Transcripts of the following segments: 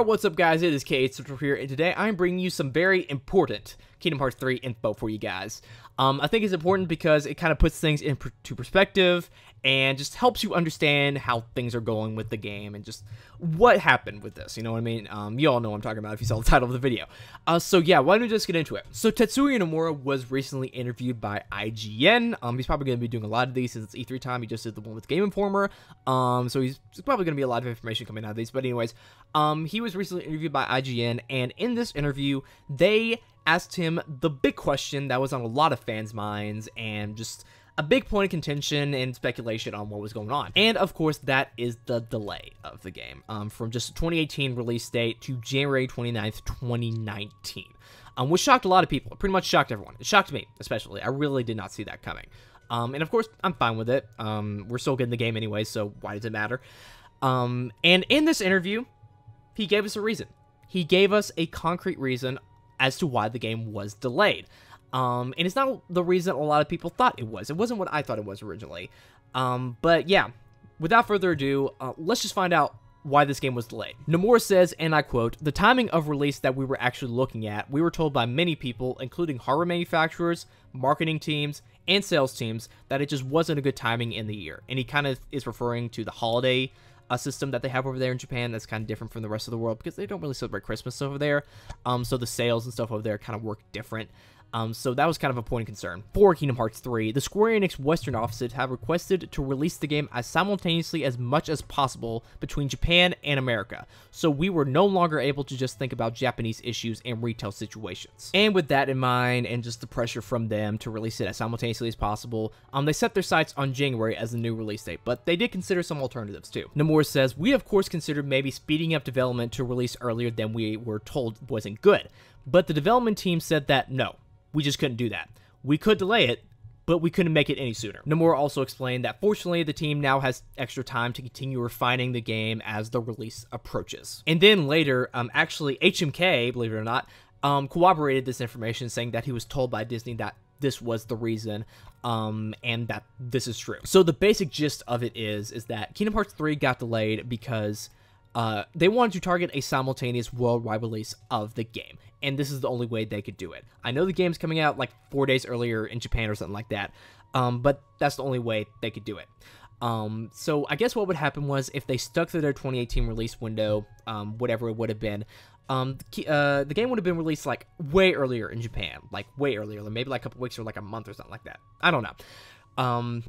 Alright, what's up guys, it is K8 here, and today I'm bringing you some very important Kingdom Hearts 3 info for you guys. I think it's important because it kind of puts things into perspective and just helps you understand how things are going with the game and just what happened with this, you know what I mean? You all know what I'm talking about if you saw the title of the video. So yeah, why don't we just get into it? So Tetsuya Nomura was recently interviewed by IGN. He's probably going to be doing a lot of these since it's E3 time. He just did the one with Game Informer. So he's probably going to be a lot of information coming out of these. But anyways, he was recently interviewed by IGN, and in this interview, they asked him the big question that was on a lot of fans' minds and just a big point of contention and speculation on what was going on. And of course, that is the delay of the game from just 2018 release date to January 29th, 2019, which shocked a lot of people. It pretty much shocked everyone. It shocked me, especially. I really did not see that coming. And of course, I'm fine with it. We're still getting the game anyway, so why does it matter? And in this interview, he gave us a reason. He gave us a concrete reason as to why the game was delayed. And it's not the reason a lot of people thought it was. It wasn't what I thought it was originally. But yeah, without further ado, let's just find out why this game was delayed. Nomura says, and I quote, "The timing of release that we were actually looking at, we were told by many people, including hardware manufacturers, marketing teams, and sales teams, that it just wasn't a good timing in the year." And he kind of is referring to the holiday system that they have over there in Japan that's kind of different from the rest of the world because they don't really celebrate Christmas over there. So the sales and stuff over there kind of work different. So that was kind of a point of concern. For Kingdom Hearts 3, the Square Enix Western offices have requested to release the game as simultaneously as much as possible between Japan and America. So we were no longer able to just think about Japanese issues and retail situations. And with that in mind, and just the pressure from them to release it as simultaneously as possible, they set their sights on January as the new release date, but they did consider some alternatives too. Nomura says, "We of course considered maybe speeding up development to release earlier than we were told wasn't good, but the development team said that no. We just couldn't do that. We could delay it, but we couldn't make it any sooner." Nomura also explained that fortunately the team now has extra time to continue refining the game as the release approaches. And then later, actually HMK, believe it or not, corroborated this information, saying that he was told by Disney that this was the reason, and that this is true. So the basic gist of it is that Kingdom Hearts 3 got delayed because they wanted to target a simultaneous worldwide release of the game, and this is the only way they could do it. I know the game's coming out like 4 days earlier in Japan or something like that, but that's the only way they could do it. So I guess what would happen was if they stuck to their 2018 release window, whatever it would have been, the game would have been released like way earlier in Japan, like way earlier, maybe like a couple weeks or like a month or something like that. I don't know.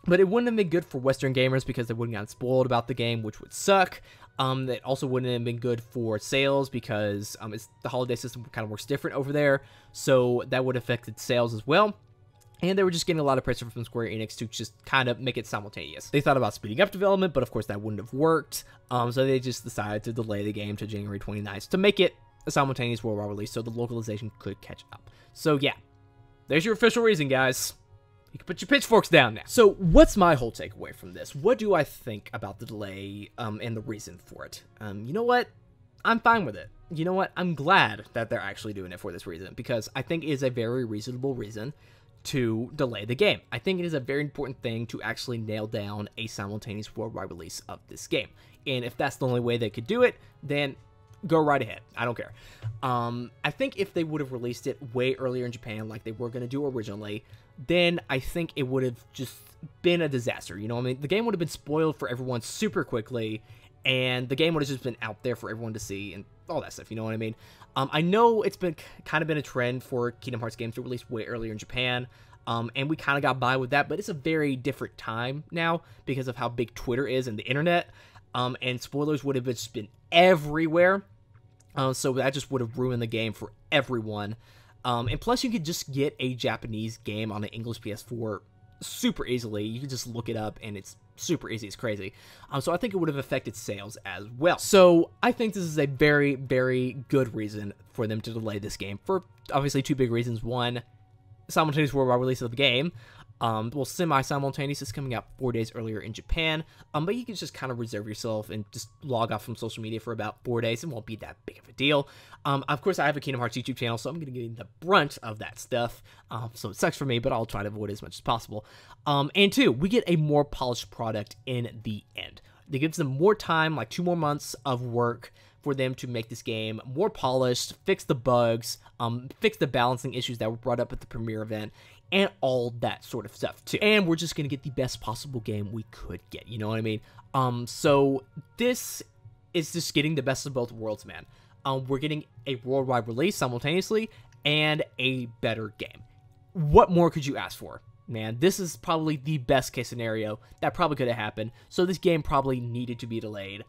But it wouldn't have been good for Western gamers because they wouldn't have gotten spoiled about the game, which would suck. It also wouldn't have been good for sales because the holiday system kind of works different over there, so that would have affected sales as well. And they were just getting a lot of pressure from Square Enix to just kind of make it simultaneous. They thought about speeding up development, but of course that wouldn't have worked. So they just decided to delay the game to January 29th to make it a simultaneous worldwide release so the localization could catch up. So yeah, there's your official reason, guys. You can put your pitchforks down now. So what's my whole takeaway from this? What do I think about the delay and the reason for it? You know what? I'm fine with it. You know what? I'm glad that they're actually doing it for this reason because I think it is a very reasonable reason to delay the game. I think it is a very important thing to actually nail down a simultaneous worldwide release of this game. And if that's the only way they could do it, then go right ahead. I don't care. I think if they would have released it way earlier in Japan like they were going to do originally, then I think it would have just been a disaster. You know what I mean? The game would have been spoiled for everyone super quickly, and the game would have just been out there for everyone to see and all that stuff. You know what I mean? I know it's been kind of been a trend for Kingdom Hearts games to release way earlier in Japan, and we kind of got by with that, but it's a very different time now because of how big Twitter is and the internet, and spoilers would have just been everywhere. So that just would have ruined the game for everyone. And plus, you could just get a Japanese game on an English PS4 super easily. You can just look it up, and it's super easy. It's crazy. So I think it would have affected sales as well. So I think this is a very, very good reason for them to delay this game for obviously two big reasons. One, simultaneous worldwide release of the game. Well, semi-simultaneous is coming out 4 days earlier in Japan, but you can just kind of reserve yourself and just log off from social media for about 4 days. It won't be that big of a deal. Of course, I have a Kingdom Hearts YouTube channel, so I'm going to get the brunt of that stuff, so it sucks for me, but I'll try to avoid it as much as possible. And two, we get a more polished product in the end. It gives them more time, like 2 more months of work for them to make this game more polished, fix the bugs, fix the balancing issues that were brought up at the premiere event, and all that sort of stuff too. And we're just gonna get the best possible game we could get, you know what I mean? So this is just getting the best of both worlds, man. We're getting a worldwide release simultaneously and a better game. What more could you ask for? Man, this is probably the best case scenario that probably could have happened, so this game probably needed to be delayed,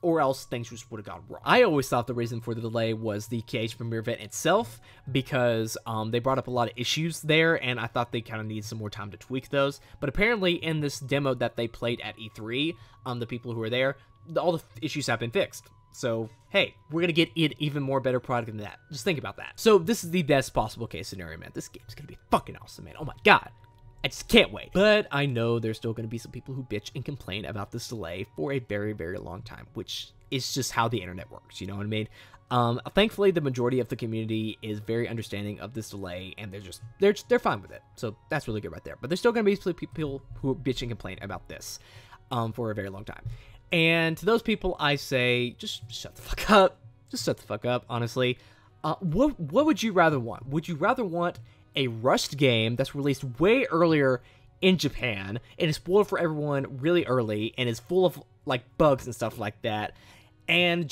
or else things just would have gone wrong. I always thought the reason for the delay was the KH premiere event itself, because they brought up a lot of issues there, and I thought they kind of needed some more time to tweak those. But apparently in this demo that they played at E3, the people who were there, all the issues have been fixed. So, hey, we're going to get an even more better product than that. Just think about that. So this is the best possible case scenario, man. This game's going to be fucking awesome, man. Oh my god. I just can't wait. But I know there's still going to be some people who bitch and complain about this delay for a very, very long time, which is just how the internet works, you know what I mean? Thankfully, the majority of the community is very understanding of this delay, and they're fine with it. So that's really good right there. But there's still going to be people who bitch and complain about this for a very long time. And to those people, I say, just shut the fuck up. Just shut the fuck up, honestly. What would you rather want? Would you rather want a rushed game that's released way earlier in Japan and is spoiled for everyone really early and is full of like bugs and stuff like that, and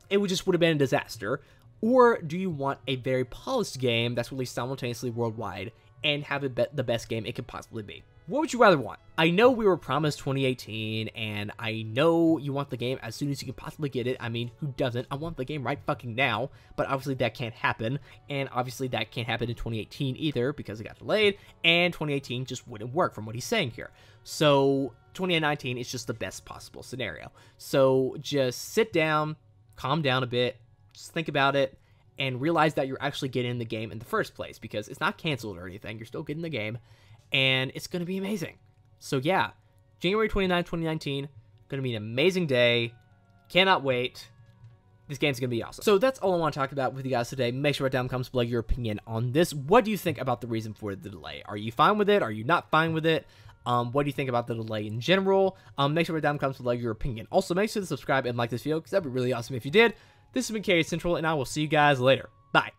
it would have been a disaster? Or do you want a very polished game that's released simultaneously worldwide and have it the best game it could possibly be? What would you rather want? I know we were promised 2018, and I know you want the game as soon as you can possibly get it. I mean, who doesn't? I want the game right fucking now, but obviously that can't happen, and obviously that can't happen in 2018 either because it got delayed, and 2018 just wouldn't work from what he's saying here. So 2019 is just the best possible scenario. So just sit down, calm down a bit, just think about it, and realize that you're actually getting the game in the first place, because it's not canceled or anything. You're still getting the game, and it's going to be amazing. So yeah, January 29, 2019, going to be an amazing day. Cannot wait. This game's going to be awesome. So that's all I want to talk about with you guys today. Make sure to write down in the comments below your opinion on this. What do you think about the reason for the delay? Are you fine with it? Are you not fine with it? What do you think about the delay in general? Make sure to write down in the comments below your opinion. Also, make sure to subscribe and like this video, because that'd be really awesome if you did. This has been KH Central, and I will see you guys later. Bye.